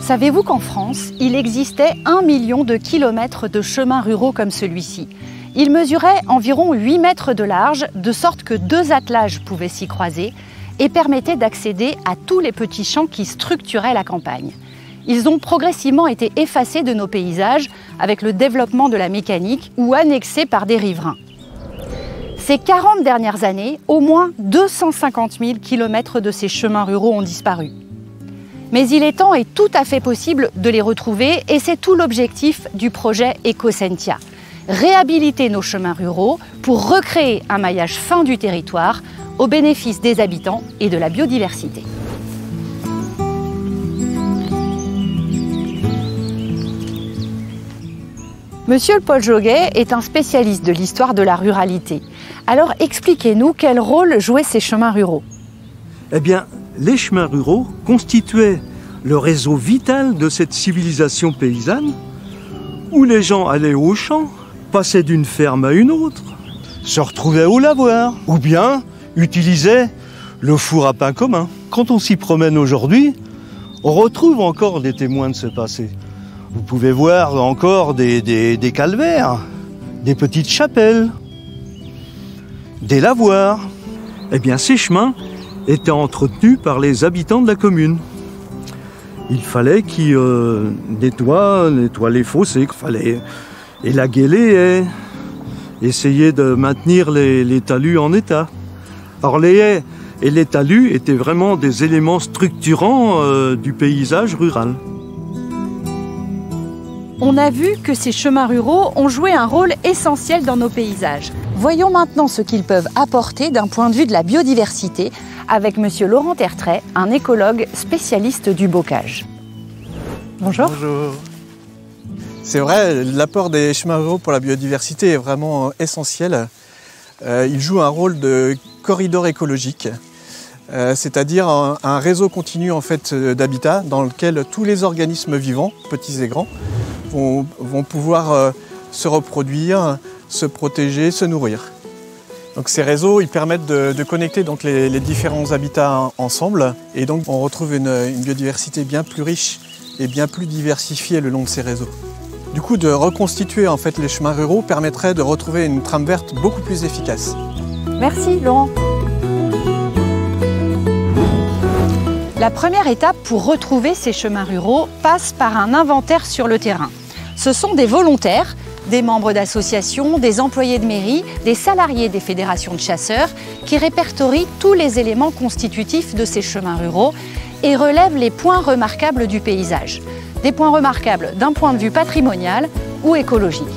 Savez-vous qu'en France, il existait 1 million de kilomètres de chemins ruraux comme celui-ci? Il mesurait environ 8 mètres de large, de sorte que 2 attelages pouvaient s'y croiser et permettaient d'accéder à tous les petits champs qui structuraient la campagne. Ils ont progressivement été effacés de nos paysages avec le développement de la mécanique ou annexés par des riverains. Ces 40 dernières années, au moins 250 000 kilomètres de ces chemins ruraux ont disparu. Mais il est temps et tout à fait possible de les retrouver et c'est tout l'objectif du projet Ecosentia. Réhabiliter nos chemins ruraux pour recréer un maillage fin du territoire au bénéfice des habitants et de la biodiversité. Monsieur Paul Joguet est un spécialiste de l'histoire de la ruralité. Alors expliquez-nous quel rôle jouaient ces chemins ruraux. Eh bien, les chemins ruraux constituaient le réseau vital de cette civilisation paysanne où les gens allaient au champ, passaient d'une ferme à une autre, se retrouvaient au lavoir ou bien utilisaient le four à pain commun. Quand on s'y promène aujourd'hui, on retrouve encore des témoins de ce passé. Vous pouvez voir encore des calvaires, des petites chapelles, des lavoirs. Eh bien, ces chemins étaient entretenus par les habitants de la commune. Il fallait qu'ils nettoient les fossés, il fallait élaguer les haies, essayer de maintenir les talus en état. Alors les haies et les talus étaient vraiment des éléments structurants du paysage rural. On a vu que ces chemins ruraux ont joué un rôle essentiel dans nos paysages. Voyons maintenant ce qu'ils peuvent apporter d'un point de vue de la biodiversité avec Monsieur Laurent Tertrais, un écologue spécialiste du bocage. Bonjour. Bonjour. C'est vrai, l'apport des chemins ruraux pour la biodiversité est vraiment essentiel. Ils jouent un rôle de corridor écologique, c'est-à-dire un réseau continu en fait, d'habitat dans lequel tous les organismes vivants, petits et grands, vont pouvoir se reproduire, se protéger, se nourrir. Donc ces réseaux ils permettent de connecter donc, les différents habitats ensemble et donc on retrouve une biodiversité bien plus riche et bien plus diversifiée le long de ces réseaux. Du coup, de reconstituer en fait, les chemins ruraux permettrait de retrouver une trame verte beaucoup plus efficace. Merci Laurent. La première étape pour retrouver ces chemins ruraux passe par un inventaire sur le terrain. Ce sont des volontaires, des membres d'associations, des employés de mairie, des salariés des fédérations de chasseurs qui répertorient tous les éléments constitutifs de ces chemins ruraux et relèvent les points remarquables du paysage. Des points remarquables d'un point de vue patrimonial ou écologique.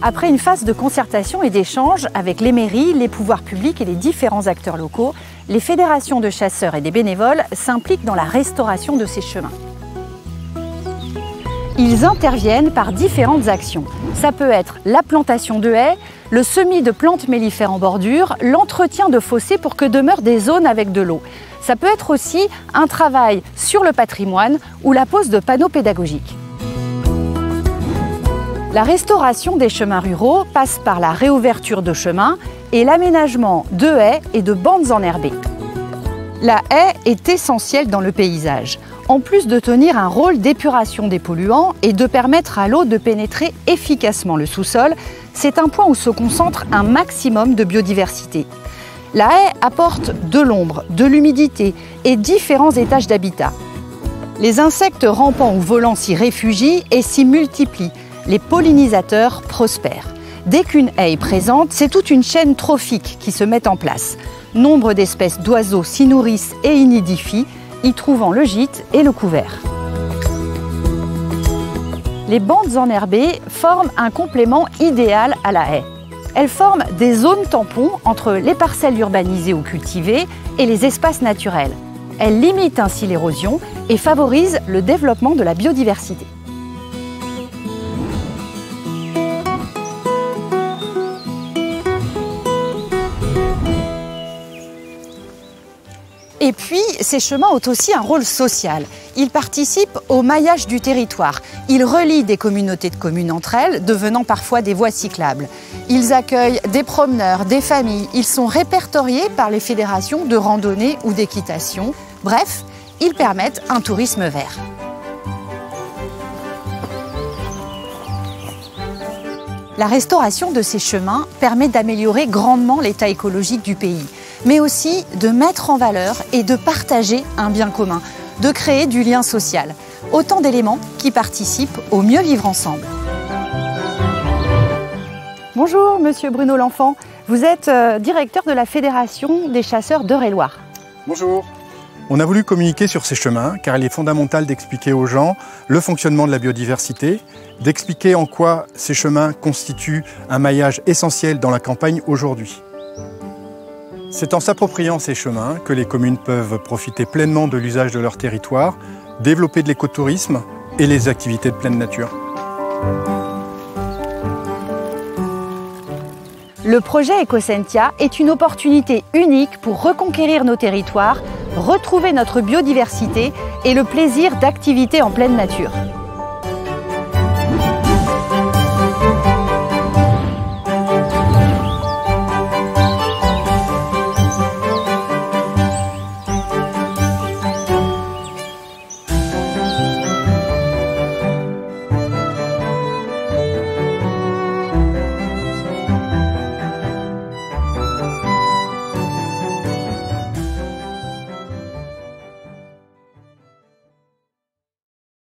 Après une phase de concertation et d'échange avec les mairies, les pouvoirs publics et les différents acteurs locaux, les fédérations de chasseurs et des bénévoles s'impliquent dans la restauration de ces chemins. Ils interviennent par différentes actions. Ça peut être la plantation de haies, le semis de plantes mellifères en bordure, l'entretien de fossés pour que demeurent des zones avec de l'eau. Ça peut être aussi un travail sur le patrimoine ou la pose de panneaux pédagogiques. La restauration des chemins ruraux passe par la réouverture de chemins et l'aménagement de haies et de bandes enherbées. La haie est essentielle dans le paysage. En plus de tenir un rôle d'épuration des polluants et de permettre à l'eau de pénétrer efficacement le sous-sol, c'est un point où se concentre un maximum de biodiversité. La haie apporte de l'ombre, de l'humidité et différents étages d'habitat. Les insectes rampants ou volants s'y réfugient et s'y multiplient. Les pollinisateurs prospèrent. Dès qu'une haie est présente, c'est toute une chaîne trophique qui se met en place. Nombre d'espèces d'oiseaux s'y nourrissent et y nidifient, y trouvant le gîte et le couvert. Les bandes enherbées forment un complément idéal à la haie. Elles forment des zones tampons entre les parcelles urbanisées ou cultivées et les espaces naturels. Elles limitent ainsi l'érosion et favorisent le développement de la biodiversité. Et puis, ces chemins ont aussi un rôle social. ils participent au maillage du territoire. Ils relient des communautés de communes entre elles, devenant parfois des voies cyclables. Ils accueillent des promeneurs, des familles. Ils sont répertoriés par les fédérations de randonnée ou d'équitation. Bref, ils permettent un tourisme vert. La restauration de ces chemins permet d'améliorer grandement l'état écologique du pays, mais aussi de mettre en valeur et de partager un bien commun, de créer du lien social. Autant d'éléments qui participent au mieux vivre ensemble. Bonjour, monsieur Bruno L'Enfant. Vous êtes directeur de la Fédération des chasseurs d'Eure-et-Loir. Bonjour. On a voulu communiquer sur ces chemins car il est fondamental d'expliquer aux gens le fonctionnement de la biodiversité, d'expliquer en quoi ces chemins constituent un maillage essentiel dans la campagne aujourd'hui. C'est en s'appropriant ces chemins que les communes peuvent profiter pleinement de l'usage de leur territoire, développer de l'écotourisme et les activités de pleine nature. Le projet Ecosentia est une opportunité unique pour reconquérir nos territoires, retrouver notre biodiversité et le plaisir d'activités en pleine nature.